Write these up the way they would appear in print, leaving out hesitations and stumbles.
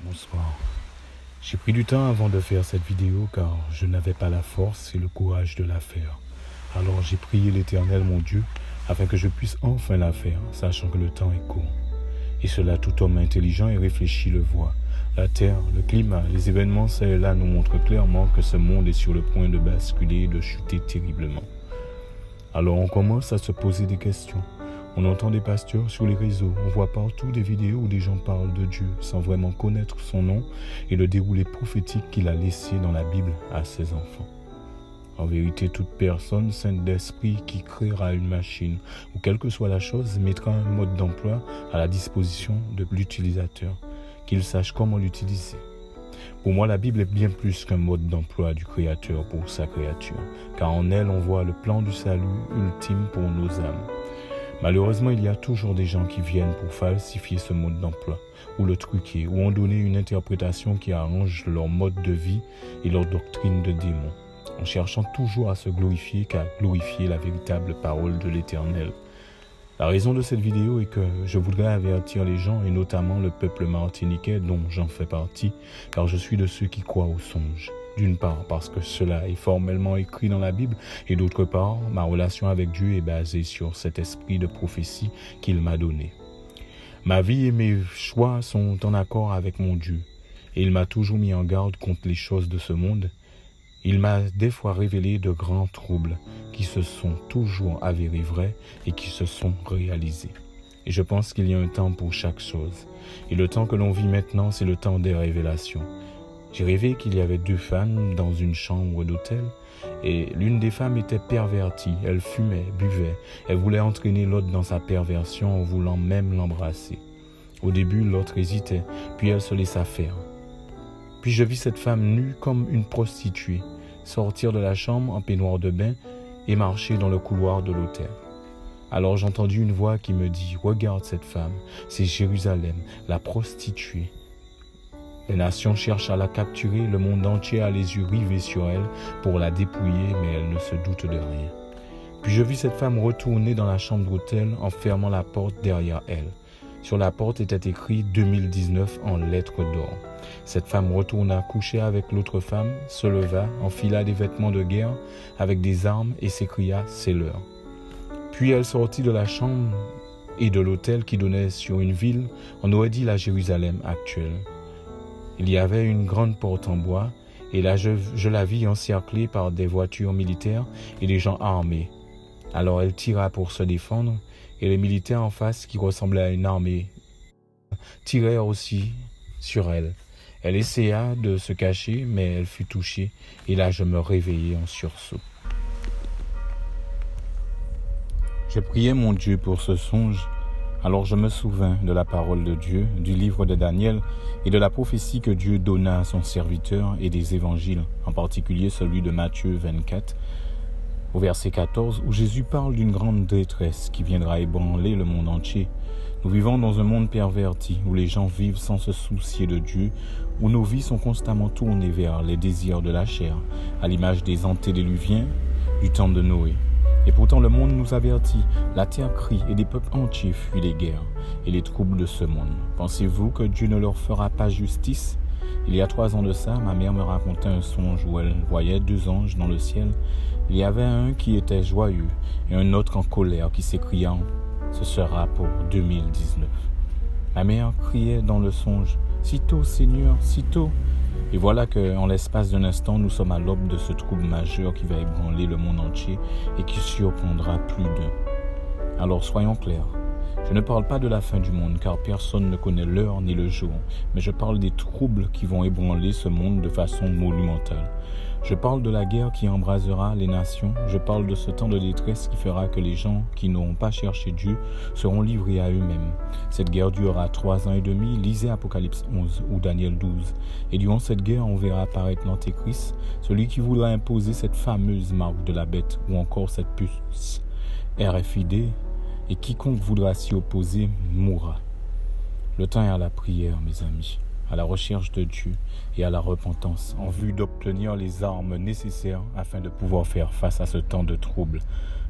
Bonsoir. J'ai pris du temps avant de faire cette vidéo car je n'avais pas la force et le courage de la faire. Alors j'ai prié l'Éternel mon Dieu afin que je puisse enfin la faire, sachant que le temps est court. Et cela tout homme intelligent et réfléchi le voit. La terre, le climat, les événements ça et là nous montrent clairement que ce monde est sur le point de basculer et de chuter terriblement. Alors on commence à se poser des questions. On entend des pasteurs sur les réseaux, on voit partout des vidéos où des gens parlent de Dieu sans vraiment connaître son nom et le déroulé prophétique qu'il a laissé dans la Bible à ses enfants. En vérité, toute personne sainte d'esprit qui créera une machine ou quelle que soit la chose mettra un mode d'emploi à la disposition de l'utilisateur, qu'il sache comment l'utiliser. Pour moi, la Bible est bien plus qu'un mode d'emploi du Créateur pour sa créature, car en elle on voit le plan du salut ultime pour nos âmes. Malheureusement, il y a toujours des gens qui viennent pour falsifier ce mode d'emploi, ou le truquer, ou en donner une interprétation qui arrange leur mode de vie et leur doctrine de démons, en cherchant toujours à se glorifier qu'à glorifier la véritable parole de l'Éternel. La raison de cette vidéo est que je voudrais avertir les gens, et notamment le peuple martiniquais dont j'en fais partie, car je suis de ceux qui croient aux songes. D'une part, parce que cela est formellement écrit dans la Bible, et d'autre part, ma relation avec Dieu est basée sur cet esprit de prophétie qu'il m'a donné. Ma vie et mes choix sont en accord avec mon Dieu, et il m'a toujours mis en garde contre les choses de ce monde. Il m'a des fois révélé de grands troubles qui se sont toujours avérés vrais et qui se sont réalisés. Et je pense qu'il y a un temps pour chaque chose. Et le temps que l'on vit maintenant, c'est le temps des révélations. J'ai rêvé qu'il y avait 2 femmes dans une chambre d'hôtel et l'une des femmes était pervertie. Elle fumait, buvait. Elle voulait entraîner l'autre dans sa perversion en voulant même l'embrasser. Au début, l'autre hésitait, puis elle se laissa faire. Puis je vis cette femme nue comme une prostituée sortir de la chambre en peignoir de bain et marcher dans le couloir de l'hôtel. Alors j'entendis une voix qui me dit « Regarde cette femme, c'est Jérusalem, la prostituée. » Les nations cherchent à la capturer, le monde entier a les yeux rivés sur elle pour la dépouiller, mais elle ne se doute de rien. Puis je vis cette femme retourner dans la chambre d'hôtel en fermant la porte derrière elle. Sur la porte était écrit 2019 en lettres d'or. Cette femme retourna coucher avec l'autre femme, se leva, enfila des vêtements de guerre avec des armes et s'écria « C'est l'heure ». Puis elle sortit de la chambre et de l'hôtel qui donnait sur une ville, on aurait dit la Jérusalem actuelle. Il y avait une grande porte en bois et là je la vis encerclée par des voitures militaires et des gens armés. Alors elle tira pour se défendre et les militaires en face qui ressemblaient à une armée tirèrent aussi sur elle. Elle essaya de se cacher mais elle fut touchée et là je me réveillai en sursaut. Je priais mon Dieu pour ce songe. Alors je me souvins de la parole de Dieu, du livre de Daniel et de la prophétie que Dieu donna à son serviteur et des évangiles, en particulier celui de Matthieu 24, au verset 14, où Jésus parle d'une grande détresse qui viendra ébranler le monde entier. Nous vivons dans un monde perverti, où les gens vivent sans se soucier de Dieu, où nos vies sont constamment tournées vers les désirs de la chair, à l'image des antédiluviens du temps de Noé. Et pourtant le monde nous avertit, la terre crie et des peuples entiers fuient les guerres et les troubles de ce monde. Pensez-vous que Dieu ne leur fera pas justice? Il y a 3 ans de ça, ma mère me racontait un songe où elle voyait 2 anges dans le ciel. Il y avait un qui était joyeux et un autre en colère qui s'écria « Ce sera pour 2019 ». Ma mère criait dans le songe « Sitôt Seigneur, sitôt ». Et voilà qu'en l'espace d'un instant, nous sommes à l'aube de ce trouble majeur qui va ébranler le monde entier et qui surprendra plus d'un. Alors soyons clairs, je ne parle pas de la fin du monde car personne ne connaît l'heure ni le jour, mais je parle des troubles qui vont ébranler ce monde de façon monumentale. Je parle de la guerre qui embrasera les nations, je parle de ce temps de détresse qui fera que les gens qui n'auront pas cherché Dieu seront livrés à eux-mêmes. Cette guerre durera 3 ans et demi, lisez Apocalypse 11 ou Daniel 12. Et durant cette guerre, on verra apparaître l'Antéchrist, celui qui voudra imposer cette fameuse marque de la bête ou encore cette puce RFID, et quiconque voudra s'y opposer mourra. Le temps est à la prière, mes amis. à la recherche de Dieu et à la repentance, en vue d'obtenir les armes nécessaires afin de pouvoir faire face à ce temps de trouble.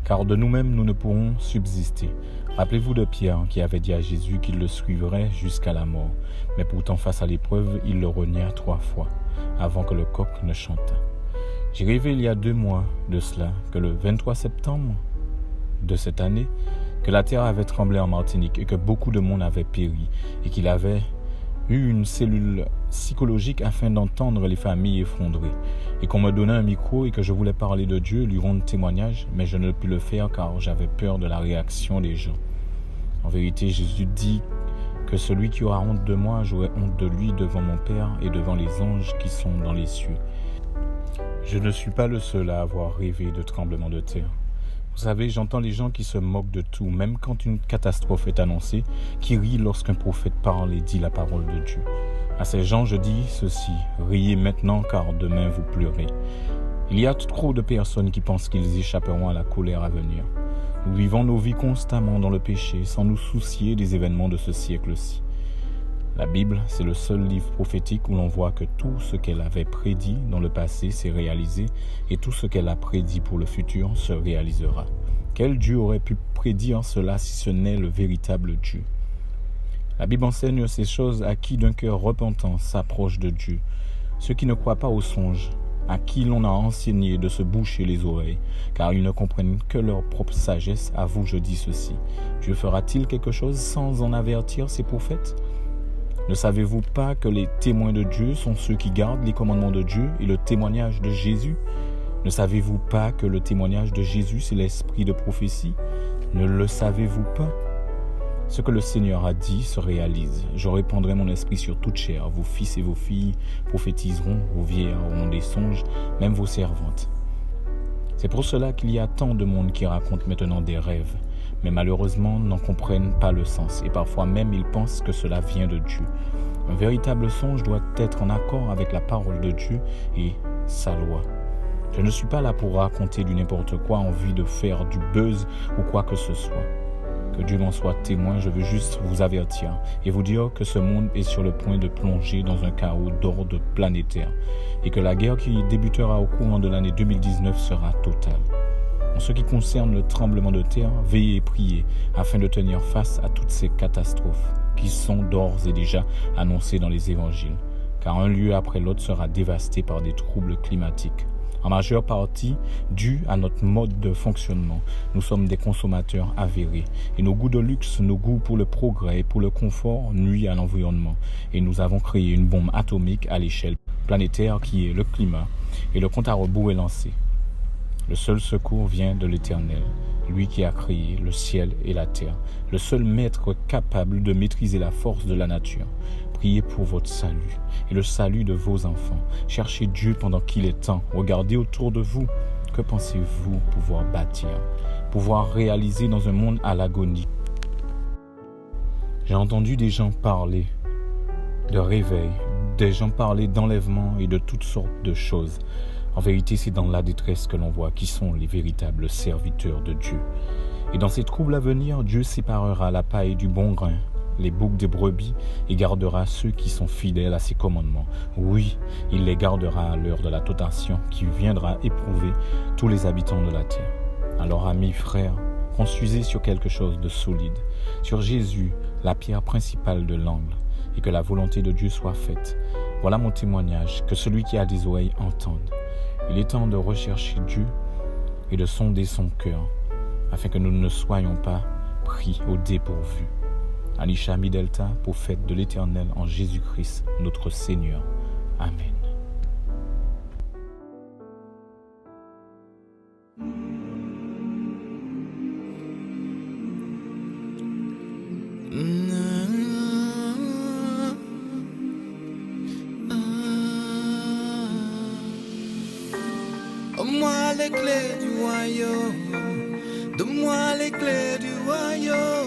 Car de nous-mêmes, nous ne pourrons subsister. Rappelez-vous de Pierre qui avait dit à Jésus qu'il le suivrait jusqu'à la mort. Mais pourtant, face à l'épreuve, il le renia 3 fois, avant que le coq ne chantât. J'ai rêvé il y a 2 mois de cela, que le 23 septembre de cette année, que la terre avait tremblé en Martinique et que beaucoup de monde avait péri et qu'il avait eu une cellule psychologique afin d'entendre les familles effondrées et qu'on me donnait un micro et que je voulais parler de Dieu, lui rendre témoignage, mais je ne pus le faire car j'avais peur de la réaction des gens. En vérité, Jésus dit que celui qui aura honte de moi, j'aurai honte de lui devant mon Père et devant les anges qui sont dans les cieux. Je ne suis pas le seul à avoir rêvé de tremblements de terre. Vous savez, j'entends les gens qui se moquent de tout, même quand une catastrophe est annoncée, qui rient lorsqu'un prophète parle et dit la parole de Dieu. À ces gens, je dis ceci: riez maintenant car demain vous pleurez. Il y a trop de personnes qui pensent qu'ils échapperont à la colère à venir. Nous vivons nos vies constamment dans le péché, sans nous soucier des événements de ce siècle-ci. La Bible, c'est le seul livre prophétique où l'on voit que tout ce qu'elle avait prédit dans le passé s'est réalisé et tout ce qu'elle a prédit pour le futur se réalisera. Quel Dieu aurait pu prédire cela si ce n'est le véritable Dieu? La Bible enseigne ces choses à qui d'un cœur repentant s'approche de Dieu, ceux qui ne croient pas aux songes, à qui l'on a enseigné de se boucher les oreilles, car ils ne comprennent que leur propre sagesse. À vous je dis ceci: Dieu fera-t-il quelque chose sans en avertir ses prophètes? Ne savez-vous pas que les témoins de Dieu sont ceux qui gardent les commandements de Dieu et le témoignage de Jésus? Ne savez-vous pas que le témoignage de Jésus, c'est l'esprit de prophétie? Ne le savez-vous pas? Ce que le Seigneur a dit se réalise. Je répandrai mon esprit sur toute chair. Vos fils et vos filles prophétiseront, vos vieillards auront des songes, même vos servantes. C'est pour cela qu'il y a tant de monde qui raconte maintenant des rêves, mais malheureusement n'en comprennent pas le sens, et parfois même ils pensent que cela vient de Dieu. Un véritable songe doit être en accord avec la parole de Dieu et sa loi. Je ne suis pas là pour raconter du n'importe quoi en vue de faire du buzz ou quoi que ce soit. Que Dieu m'en soit témoin, je veux juste vous avertir et vous dire que ce monde est sur le point de plonger dans un chaos d'ordre planétaire et que la guerre qui débutera au courant de l'année 2019 sera totale. En ce qui concerne le tremblement de terre, veillez et priez afin de tenir face à toutes ces catastrophes qui sont d'ores et déjà annoncées dans les évangiles, car un lieu après l'autre sera dévasté par des troubles climatiques. En majeure partie dû à notre mode de fonctionnement. Nous sommes des consommateurs avérés et nos goûts de luxe, nos goûts pour le progrès et pour le confort nuisent à l'environnement. Et nous avons créé une bombe atomique à l'échelle planétaire qui est le climat et le compte à rebours est lancé. Le seul secours vient de l'Éternel, lui qui a créé le ciel et la terre, le seul maître capable de maîtriser la force de la nature. Priez pour votre salut et le salut de vos enfants. Cherchez Dieu pendant qu'il est temps. Regardez autour de vous. Que pensez-vous pouvoir bâtir, pouvoir réaliser dans un monde à l'agonie? J'ai entendu des gens parler de réveil, des gens parler d'enlèvement et de toutes sortes de choses. En vérité, c'est dans la détresse que l'on voit qui sont les véritables serviteurs de Dieu. Et dans ces troubles à venir, Dieu séparera la paille du bon grain, les boucs des brebis, et gardera ceux qui sont fidèles à ses commandements. Oui, il les gardera à l'heure de la tentation qui viendra éprouver tous les habitants de la terre. Alors, amis, frères, construisez sur quelque chose de solide, sur Jésus, la pierre principale de l'angle, et que la volonté de Dieu soit faite. Voilà mon témoignage, que celui qui a des oreilles entende. Il est temps de rechercher Dieu et de sonder son cœur, afin que nous ne soyons pas pris au dépourvu. Anisha Midelta, prophète de l'Éternel en Jésus-Christ, notre Seigneur. Amen. Donne-moi les clés du royaume, donne-moi les clés du royaume.